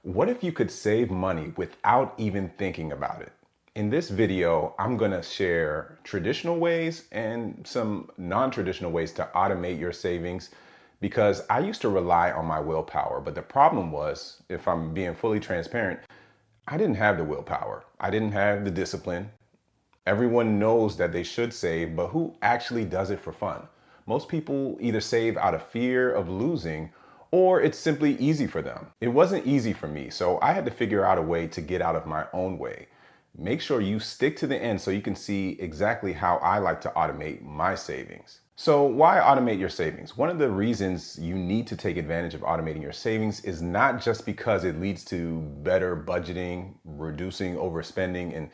What if you could save money without even thinking about it? In this video, I'm going to share traditional ways and some non-traditional ways to automate your savings because I used to rely on my willpower. But the problem was, if I'm being fully transparent, I didn't have the willpower. I didn't have the discipline. Everyone knows that they should save, but who actually does it for fun? Most people either save out of fear of losing or it's simply easy for them. It wasn't easy for me, so I had to figure out a way to get out of my own way. Make sure you stick to the end so you can see exactly how I like to automate my savings. So why automate your savings? One of the reasons you need to take advantage of automating your savings is not just because it leads to better budgeting, reducing overspending, and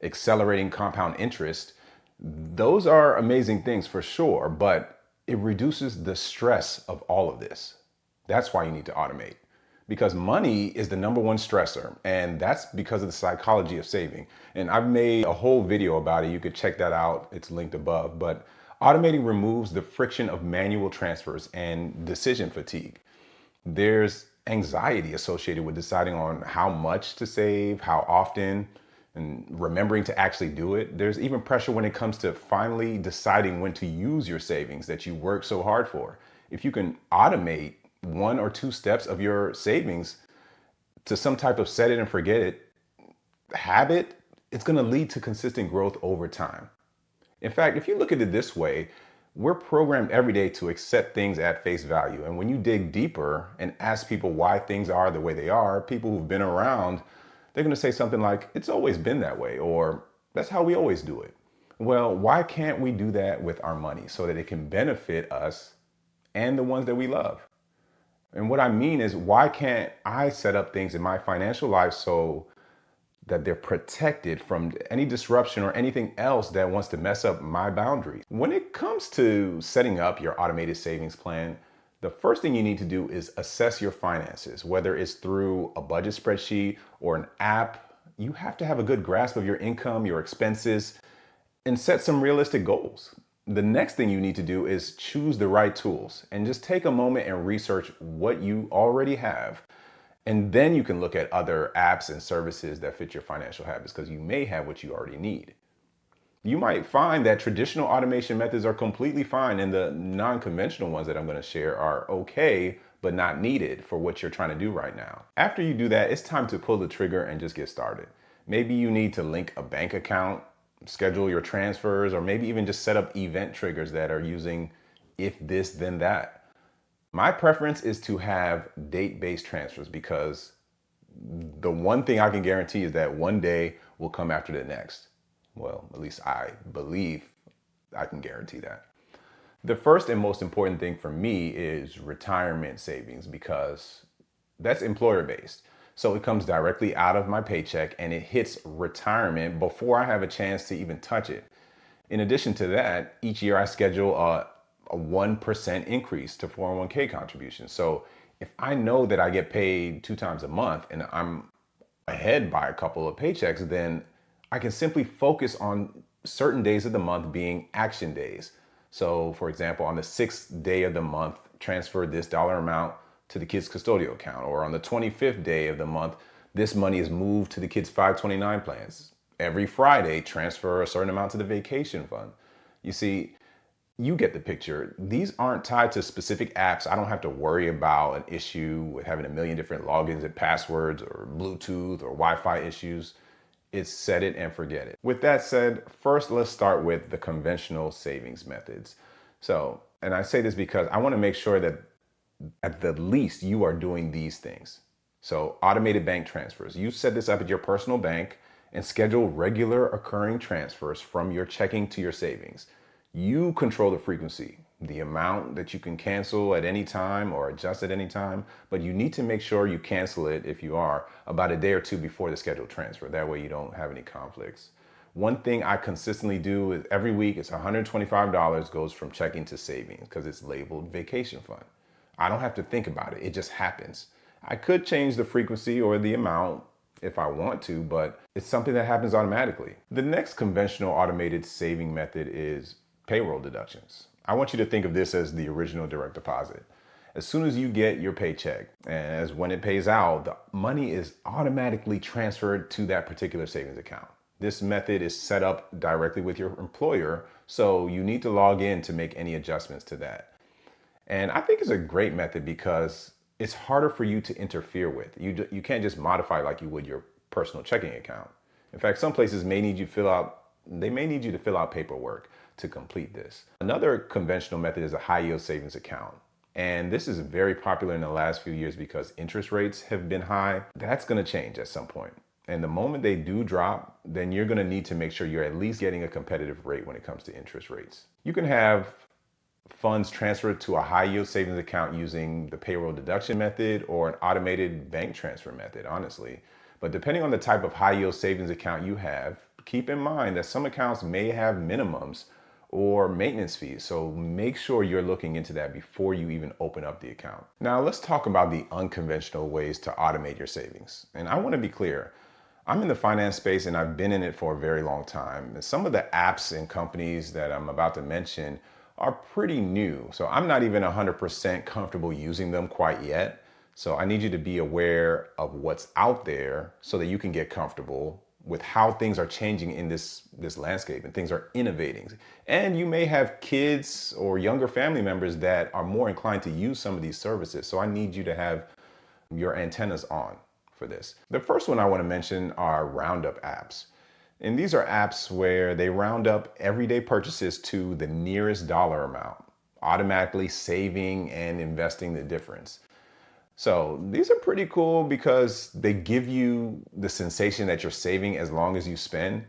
accelerating compound interest. Those are amazing things for sure, but it reduces the stress of all of this. That's why you need to automate, because money is the number one stressor, and that's because of the psychology of saving. And I've made a whole video about it. You could check that out. It's linked above. But automating removes the friction of manual transfers and decision fatigue. There's anxiety associated with deciding on how much to save, how often, and remembering to actually do it. There's even pressure when it comes to finally deciding when to use your savings that you work so hard for. If you can automate one or two steps of your savings to some type of set it and forget it habit, it's going to lead to consistent growth over time. In fact, if you look at it this way, we're programmed every day to accept things at face value. And when you dig deeper and ask people why things are the way they are, people who've been around, they're going to say something like, it's always been that way, or that's how we always do it. Well, why can't we do that with our money so that it can benefit us and the ones that we love? And what I mean is, why can't I set up things in my financial life so that they're protected from any disruption or anything else that wants to mess up my boundaries? When it comes to setting up your automated savings plan, the first thing you need to do is assess your finances, whether it's through a budget spreadsheet or an app. You have to have a good grasp of your income, your expenses, and set some realistic goals. The next thing you need to do is choose the right tools and just take a moment and research what you already have. And then you can look at other apps and services that fit your financial habits, because you may have what you already need. You might find that traditional automation methods are completely fine and the non-conventional ones that I'm going to share are okay, but not needed for what you're trying to do right now. After you do that, it's time to pull the trigger and just get started. Maybe you need to link a bank account, schedule your transfers, or maybe even just set up event triggers that are using if this, then that. My preference is to have date-based transfers because the one thing I can guarantee is that one day will come after the next. Well, at least I believe I can guarantee that. The first and most important thing for me is retirement savings, because that's employer-based. So it comes directly out of my paycheck and it hits retirement before I have a chance to even touch it. In addition to that, each year I schedule a 1% increase to 401k contributions. So if I know that I get paid 2 times a month and I'm ahead by a couple of paychecks, then I can simply focus on certain days of the month being action days. So for example, on the 6th day of the month, transfer this dollar amount to the kids' custodial account, or on the 25th day of the month, this money is moved to the kids' 529 plans. Every Friday, transfer a certain amount to the vacation fund. You see, you get the picture. These aren't tied to specific apps. I don't have to worry about an issue with having a million different logins and passwords or Bluetooth or Wi-Fi issues. It's set it and forget it. With that said, first let's start with the conventional savings methods. And I say this because I want to make sure that at the least you are doing these things. So automated bank transfers. You set this up at your personal bank and schedule regular occurring transfers from your checking to your savings. You control the frequency, the amount that you can cancel at any time or adjust at any time, but you need to make sure you cancel it, if you are, about a day or two before the scheduled transfer. That way you don't have any conflicts. One thing I consistently do is every week it's $125 goes from checking to savings because it's labeled vacation fund. I don't have to think about it. It just happens. I could change the frequency or the amount if I want to, but it's something that happens automatically. The next conventional automated saving method is payroll deductions. I want you to think of this as the original direct deposit. As soon as you get your paycheck, as when it pays out, the money is automatically transferred to that particular savings account. This method is set up directly with your employer, so you need to log in to make any adjustments to that. And I think it's a great method because it's harder for you to interfere with. You can't just modify like you would your personal checking account. In fact, some places may need you to fill out paperwork to complete this. Another conventional method is a high yield savings account. And this is very popular in the last few years because interest rates have been high. That's going to change at some point. And the moment they do drop, then you're going to need to make sure you're at least getting a competitive rate when it comes to interest rates. You can have funds transferred to a high yield savings account using the payroll deduction method or an automated bank transfer method, honestly. But depending on the type of high yield savings account you have, keep in mind that some accounts may have minimums or maintenance fees. So make sure you're looking into that before you even open up the account. Now let's talk about the unconventional ways to automate your savings. And I want to be clear, I'm in the finance space and I've been in it for a very long time. And some of the apps and companies that I'm about to mention are pretty new. So I'm not even 100% comfortable using them quite yet. So I need you to be aware of what's out there so that you can get comfortable with how things are changing in this landscape and things are innovating. And you may have kids or younger family members that are more inclined to use some of these services. So I need you to have your antennas on for this. The first one I want to mention are roundup apps. And these are apps where they round up everyday purchases to the nearest dollar amount, automatically saving and investing the difference. So these are pretty cool because they give you the sensation that you're saving as long as you spend.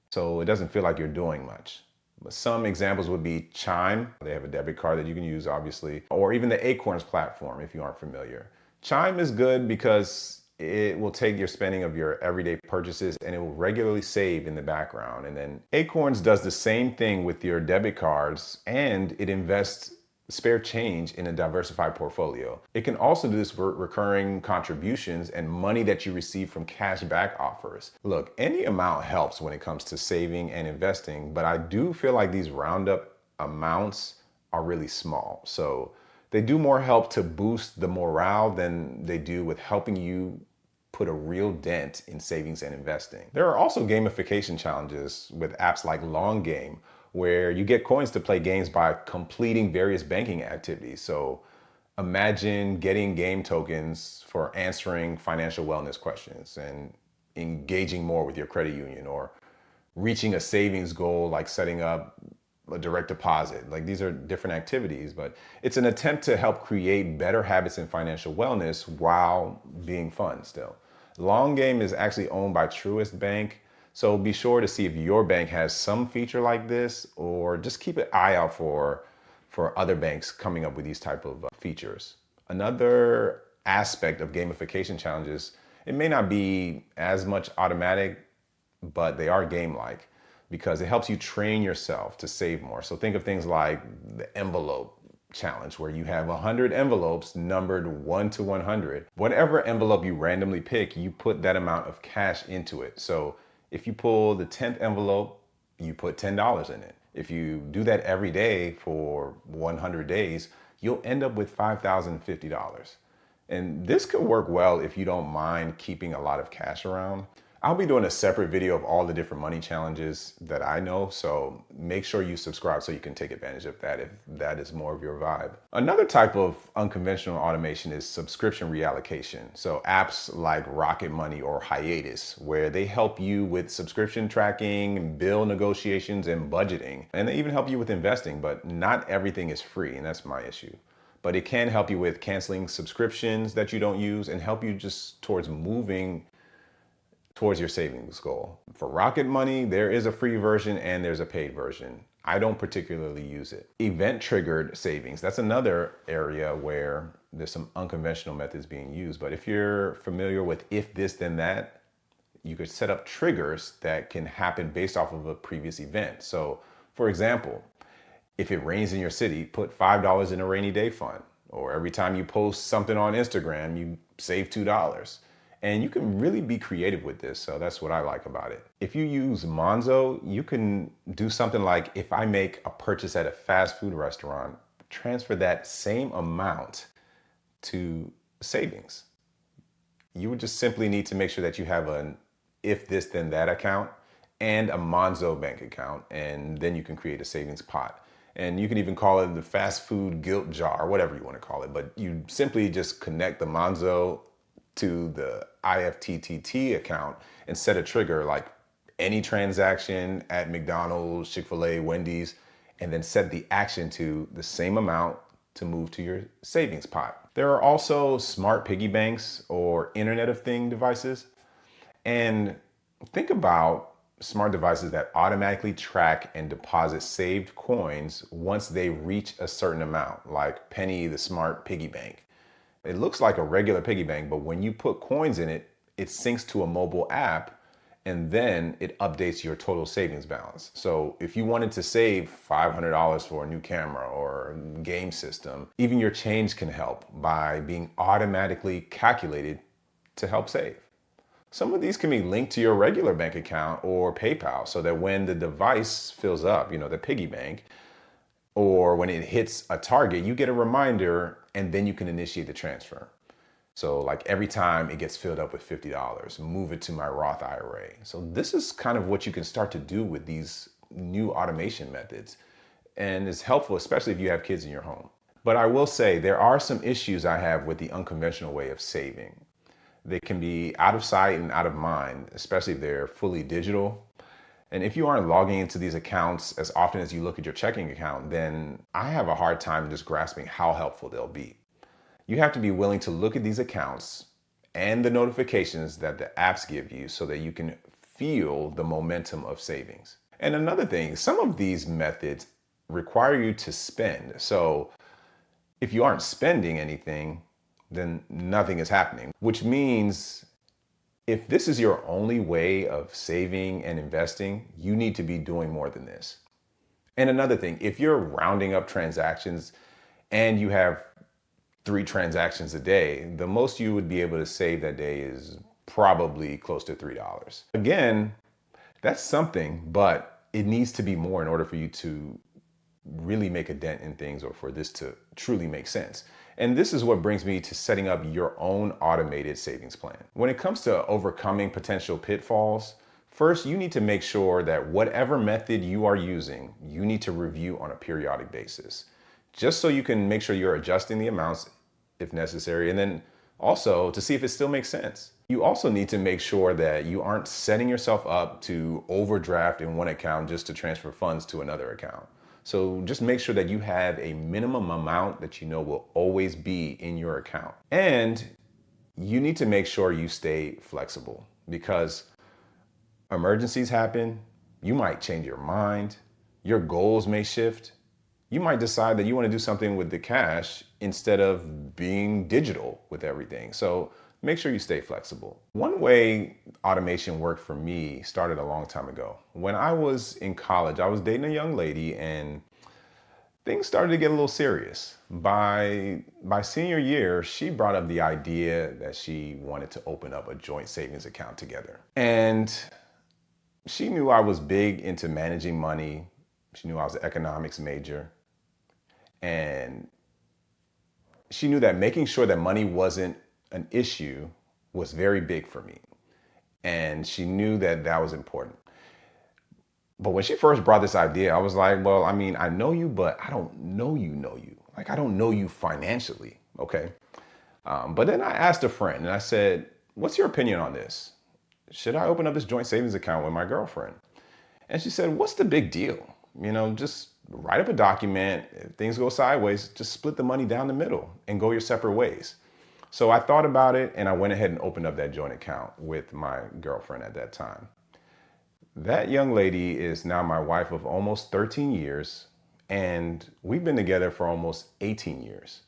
So it doesn't feel like you're doing much. But some examples would be Chime. They have a debit card that you can use, obviously, or even the Acorns platform if you aren't familiar. Chime is good because it will take your spending of your everyday purchases and it will regularly save in the background. And then Acorns does the same thing with your debit cards and it invests spare change in a diversified portfolio. It can also do this for recurring contributions and money that you receive from cash back offers. Look, any amount helps when it comes to saving and investing, but I do feel like these roundup amounts are really small. So they do more help to boost the morale than they do with helping you put a real dent in savings and investing. There are also gamification challenges with apps like Long Game, where you get coins to play games by completing various banking activities. So imagine getting game tokens for answering financial wellness questions and engaging more with your credit union or reaching a savings goal like setting up a direct deposit. Like these are different activities, but it's an attempt to help create better habits in financial wellness while being fun still. Long Game is actually owned by Truist Bank. So be sure to see if your bank has some feature like this, or just keep an eye out for other banks coming up with these type of features. Another aspect of gamification challenges, it may not be as much automatic, but they are game-like because it helps you train yourself to save more. So think of things like the envelope challenge where you have 100 envelopes numbered 1 to 100. Whatever envelope you randomly pick, you put that amount of cash into it. So if you pull the 10th envelope, you put $10 in it. If you do that every day for 100 days, you'll end up with $5,050. And this could work well if you don't mind keeping a lot of cash around. I'll be doing a separate video of all the different money challenges that I know, so make sure you subscribe so you can take advantage of that if that is more of your vibe. Another type of unconventional automation is subscription reallocation. So apps like Rocket Money or Hiatus, where they help you with subscription tracking, bill negotiations, and budgeting. And they even help you with investing, but not everything is free, and that's my issue. But it can help you with canceling subscriptions that you don't use and help you just towards moving towards your savings goal. For Rocket Money, there is a free version and there's a paid version. I don't particularly use it. Event triggered savings, that's another area where there's some unconventional methods being used. But if you're familiar with if this then that, you could set up triggers that can happen based off of a previous event. So for example, if it rains in your city, put $5 in a rainy day fund. Or every time you post something on Instagram, you save $2. And you can really be creative with this, so that's what I like about it. If you use Monzo, you can do something like if I make a purchase at a fast food restaurant, transfer that same amount to savings. You would just simply need to make sure that you have an if this then that account and a Monzo bank account, and then you can create a savings pot. And you can even call it the fast food guilt jar, whatever you want to call it, but you simply just connect the Monzo to the IFTTT account and set a trigger like any transaction at McDonald's, Chick-fil-A, Wendy's, and then set the action to the same amount to move to your savings pot. There are also smart piggy banks or Internet of Things devices. And think about smart devices that automatically track and deposit saved coins once they reach a certain amount, like Penny, the smart piggy bank. It looks like a regular piggy bank, but when you put coins in it, it syncs to a mobile app and then it updates your total savings balance. So if you wanted to save $500 for a new camera or game system, even your change can help by being automatically calculated to help save. Some of these can be linked to your regular bank account or PayPal so that when the device fills up, the piggy bank, or when it hits a target, you get a reminder and then you can initiate the transfer. So like every time it gets filled up with $50, move it to my Roth IRA. So this is kind of what you can start to do with these new automation methods. And it's helpful, especially if you have kids in your home. But I will say there are some issues I have with the unconventional way of saving. They can be out of sight and out of mind, especially if they're fully digital. And if you aren't logging into these accounts as often as you look at your checking account, then I have a hard time just grasping how helpful they'll be. You have to be willing to look at these accounts and the notifications that the apps give you so that you can feel the momentum of savings. And another thing, some of these methods require you to spend. So if you aren't spending anything, then nothing is happening, which means if this is your only way of saving and investing, you need to be doing more than this. And another thing, if you're rounding up transactions and you have 3 transactions a day, the most you would be able to save that day is probably close to $3. Again, that's something, but it needs to be more in order for you to really make a dent in things or for this to truly make sense. And this is what brings me to setting up your own automated savings plan. When it comes to overcoming potential pitfalls, first you need to make sure that whatever method you are using, you need to review on a periodic basis, just so you can make sure you're adjusting the amounts if necessary, and then also to see if it still makes sense. You also need to make sure that you aren't setting yourself up to overdraft in one account just to transfer funds to another account. So just make sure that you have a minimum amount that you know will always be in your account. And you need to make sure you stay flexible because emergencies happen. You might change your mind. Your goals may shift. You might decide that you want to do something with the cash instead of being digital with everything. So make sure you stay flexible. One way automation worked for me started a long time ago. When I was in college, I was dating a young lady and things started to get a little serious. By senior year, she brought up the idea that she wanted to open up a joint savings account together. And she knew I was big into managing money. She knew I was an economics major. And she knew that making sure that money wasn't an issue was very big for me. And she knew that that was important. But when she first brought this idea, I was like, well, I mean, I know you, but I don't know you. Like, I don't know you financially, okay? But then I asked a friend and I said, what's your opinion on this? Should I open up this joint savings account with my girlfriend? And she said, what's the big deal? Just write up a document. If things go sideways, just split the money down the middle and go your separate ways. So I thought about it and I went ahead and opened up that joint account with my girlfriend at that time. That young lady is now my wife of almost 13 years, and we've been together for almost 18 years.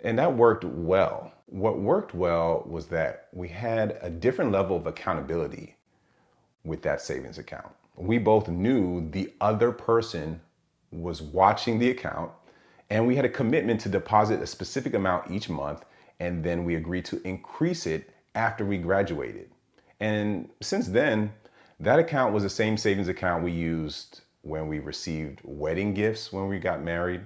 And that worked well. What worked well was that we had a different level of accountability with that savings account. We both knew the other person was watching the account, and we had a commitment to deposit a specific amount each month, and then we agreed to increase it after we graduated. And since then, that account was the same savings account we used when we received wedding gifts when we got married.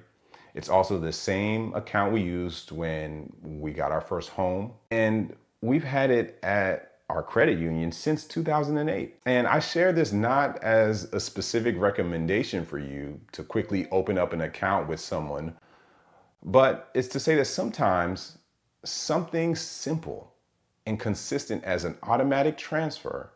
It's also the same account we used when we got our first home. And we've had it at our credit union since 2008. And I share this not as a specific recommendation for you to quickly open up an account with someone, but it's to say that sometimes something simple and consistent as an automatic transfer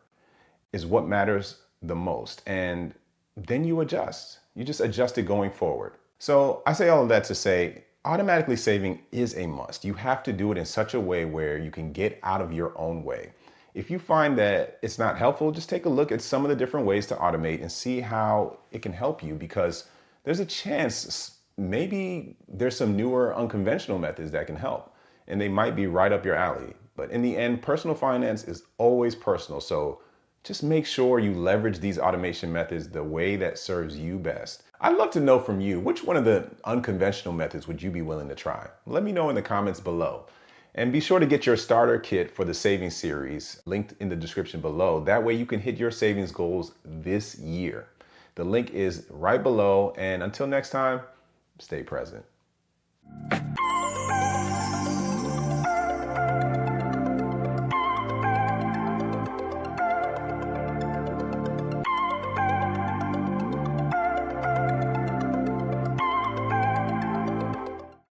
is what matters the most. And then you adjust. You just adjust it going forward. So I say all of that to say automatically saving is a must. You have to do it in such a way where you can get out of your own way. If you find that it's not helpful, just take a look at some of the different ways to automate and see how it can help you, because there's a chance maybe there's some newer unconventional methods that can help and they might be right up your alley. But in the end, personal finance is always personal. So just make sure you leverage these automation methods the way that serves you best. I'd love to know from you, which one of the unconventional methods would you be willing to try? Let me know in the comments below. And be sure to get your starter kit for the savings series linked in the description below. That way you can hit your savings goals this year. The link is right below. And until next time, stay present.